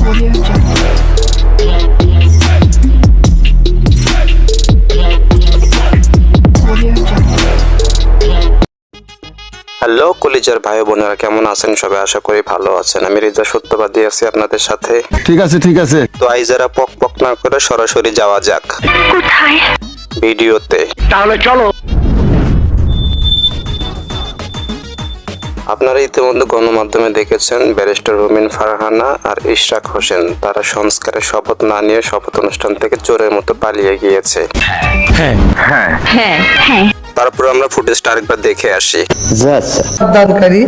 Audio Jungle. Audio Jungle. Hello কলিজার ভাই বোনেরা, কেমন আছেন সবাই? আশা করি ভালো আছেন। আমি রিজা সত্যবাদী আছি আপনাদের সাথে। ঠিক আছে তো আইজারা পক পক না করে সরাসরি যাওয়া যাক কোথায়? ভিডিওতে। তাহলে চলো। আপনারা ইতিমধ্যে গণমাধ্যমে দেখেছেন ব্যারিস্টার রুমিন ফারহানা আর ইশরাক হোসেন তারা সংস্কারের শপথ না নিয়ে শপথ অনুষ্ঠান থেকে চোরের মতো পালিয়ে গিয়েছে। তারপর আমরা ফুটেজটা আরেকবার দেখে আসি। দানকারী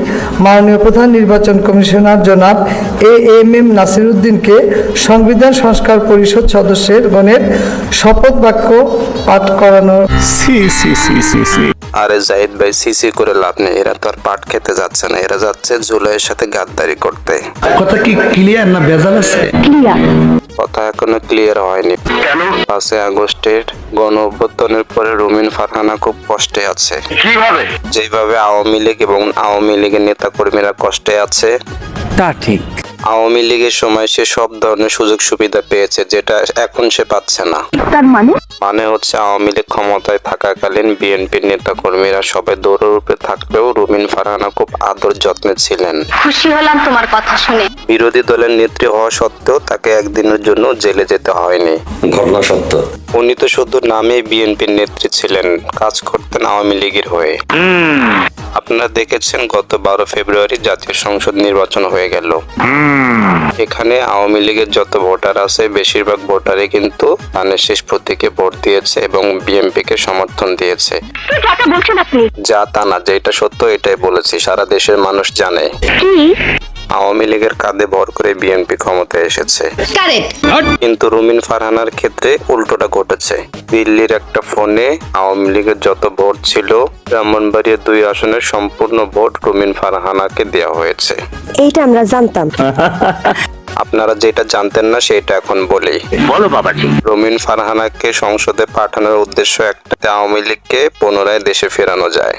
মাননীয় প্রধান নির্বাচন কমিশনার জনাব এএমএম নাসিরউদ্দিনকে সংবিধান সংস্কার পরিষদ সদস্যের গণের শপথ বাক্য পাঠ করানোর। আরে জাহিদ ভাই, সিসি করে লাভ নেই। এরা তো আর পাট খেতে যাচ্ছে না, এরা যাচ্ছে জুলাইয়ের সাথে গাদ্দারি করতে। কথা কি ক্লিয়ার না ভেজাল আছে? কথা এখনো ক্লিয়ার হয়নি। 5 আগস্টের গণ অভ্যুত্থানের পরে রুমিন ফারহানা খুব কষ্টে আছে। কিভাবে? যেভাবে আওয়ামী লীগ এবং আওয়ামী লীগের নেতা কর্মীরা কষ্টে আছে, তা ঠিক। আওয়ামী লীগের সময় সে সব ধরনের সুযোগ সুবিধা পেয়েছে, যেটা এখন সে পাচ্ছে না। তার মানে হচ্ছে আওয়ামী লীগ ক্ষমতায় থাকাকালীন বিএনপির নেতা কর্মীরা সবাই দৌড়ের উপরে থাকলেও রুমিন ফারহানা খুব আদর যত্নে ছিলেন। খুশি হলাম তোমার কথা শুনে। বিরোধী দলের নেত্রী হওয়া সত্ত্বেও তাকে একদিনের জন্য জেলে যেতে হয়নি। ঘটনা সত্য। উনি তো শুধু নামে বিএনপির নেত্রী ছিলেন, কাজ করতেন আওয়ামী লীগের হয়ে। আপনারা দেখেছেন গত 12 ফেব্রুয়ারি জাতীয় সংসদ নির্বাচন হয়ে গেল। এখানে আওয়ামী লীগের যত ভোটার আছে বেশিরভাগ ভোটারই কিন্তু ধানের শেষ প্রতীকে ভোট দিয়েছে এবং বিএনপিকে সমর্থন দিয়েছে। যাকে বলছেন আপনি যা তা না, যেটা সত্য এটাই বলেছি, সারা দেশের মানুষ জানে। কি? আওয়ামী লীগের কাঁধে ভর করে বিএনপি ক্ষমতায় এসেছে। কারেক্ট। কিন্তু রুমিন ফারহানার ক্ষেত্রে উল্টোটা ঘটেছে। দিল্লির একটা ফোনে আওয়ামী লীগের যত ভোট ছিল, ব্রাহ্মণবাড়িয়া 2 আসনের সম্পূর্ণ ভোট রুমিন ফারহানাকে দেওয়া হয়েছে। এইটা আমরা জানতাম। আপনারা যেটা জানতেন না সেটা এখন বলি। বলো বাবাজি। রুমিন ফারহানাকে সংসদে পাঠানোর উদ্দেশ্য একটা, আওয়ামী লীগকে পুনরায় দেশে ফেরানো যায়।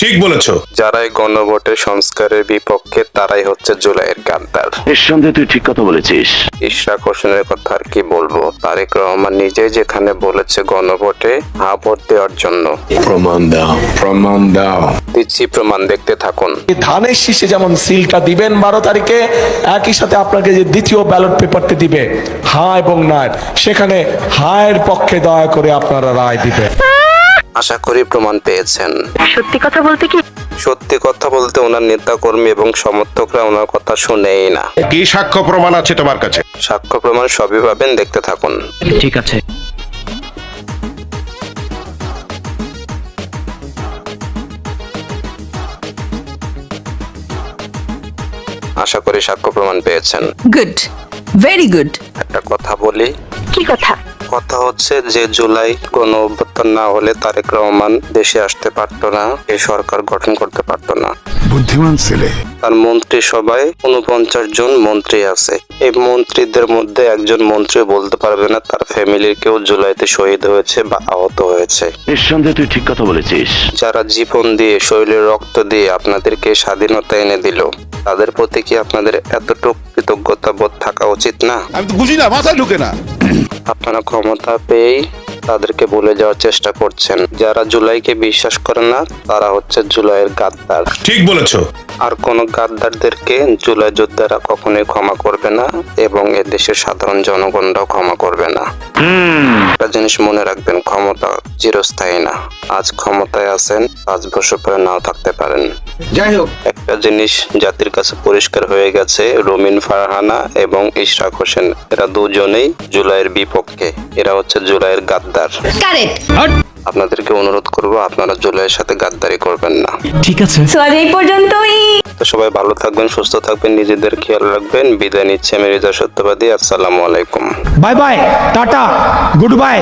ঠিক বলেছো। যারাই গণভোটের সংস্কারের বিপক্ষে তারাই হচ্ছে জুলাইয়ের গাদ্দার। নিঃসন্দেহে তুই ঠিক কথা বলেছিস। ইশরাক হোসেনের কথা আর কি বলবো, তারেক রহমান নিজেই যেখানে বলেছে গণভোটে হা ভোট দেওয়ার জন্য। প্রমাণ দাও। দিচ্ছি প্রমাণ, দেখতে থাকুন। ধানের শীষে যেমন সিলটা দিবেন 12 তারিখে, একই সাথে আপনাকে যে দ্বিতীয় ব্যালট পেপারটি দিবে হা এবং না, সেখানে হায়ের পক্ষে দয়া করে আপনারা রায় দিবেন। আশা করি প্রমাণ পেয়েছেন। সত্যি কথা বলতে কি? সত্যি কথা বলতে ওনার নেতা কর্মী এবং সমর্থকরা ওনার কথা শুনেই না। কি সাক্ষ্য প্রমাণ আছে তোমার কাছে? সাক্ষ্য প্রমাণ সবই পাবেন, দেখতে থাকুন। ঠিক আছে। আশা করি সাক্ষ্য প্রমাণ পেয়েছেন। Good, very good. একটা কথা বলি। কি কথা? কথা হচ্ছে যে জুলাই গণ অভ্যুত্থান না হলে তারেক রহমান দেশে আসতে পারতো না, এই সরকার গঠন করতে পারতো না। বুদ্ধিমান ছেলে। তার মন্ত্রী সভায় 49 জন মন্ত্রী আছে। এই মন্ত্রীদের মধ্যে একজন মন্ত্রী বলতে পারবে না তার ফ্যামিলির কেউ জুলাইতে শহীদ হয়েছে বা আহত হয়েছে। নিঃসন্দেহে তুই ঠিক কথা বলেছিস। যারা জীবন দিয়ে, শরীরের রক্ত দিয়ে আপনাদেরকে স্বাধীনতা এনে দিল, তাদের প্রতি কি আপনাদের এতটুকু কৃতজ্ঞতা বোধ থাকা উচিত না? আমি তো বুঝি না, মাথায় ঢুকে না। আপনারা ক্ষমতা পেয়েই তাদেরকে ভুলে যাওয়ার চেষ্টা করছেন। যারা জুলাইকে বিশ্বাস করে না তারা হচ্ছে জুলাইয়ের গাদ্দার। ঠিক বলেছো। আর কোন গাদ্দারদেরকে জুলাই যোদ্ধারা কখনোই ক্ষমা করবে না এবং এ দেশের সাধারণ জনগণরাও ক্ষমা করবে না। একটা জিনিস মনে রাখবেন, ক্ষমতা চিরস্থায়ী না। আজ ক্ষমতায় আছেন, 5 বছর পরে নাও থাকতে পারেন। যাই হোক, একটা জিনিস জাতির কাছে পরিষ্কার হয়ে গেছে, রুমিন ফারহানা এবং ইশরাক হোসেন এরা দুজনেই জুলাইয়ের বিপক্ষে। এরা হচ্ছে জুলাইয়ের গাদ্দার। কারেক্ট। আপনাদেরকে অনুরোধ করবো আপনারা জুলাইয়ের সাথে গাদ্দারি করবেন না। ঠিক আছে। সো আজ এই পর্যন্তই। তো সবাই ভালো থাকবেন, সুস্থ থাকবেন, নিজেদের খেয়াল রাখবেন। বিদায় নিচ্ছে আমি রিজা সত্যবাদী। আসসালামু আলাইকুম। Bye bye, tata, good bye.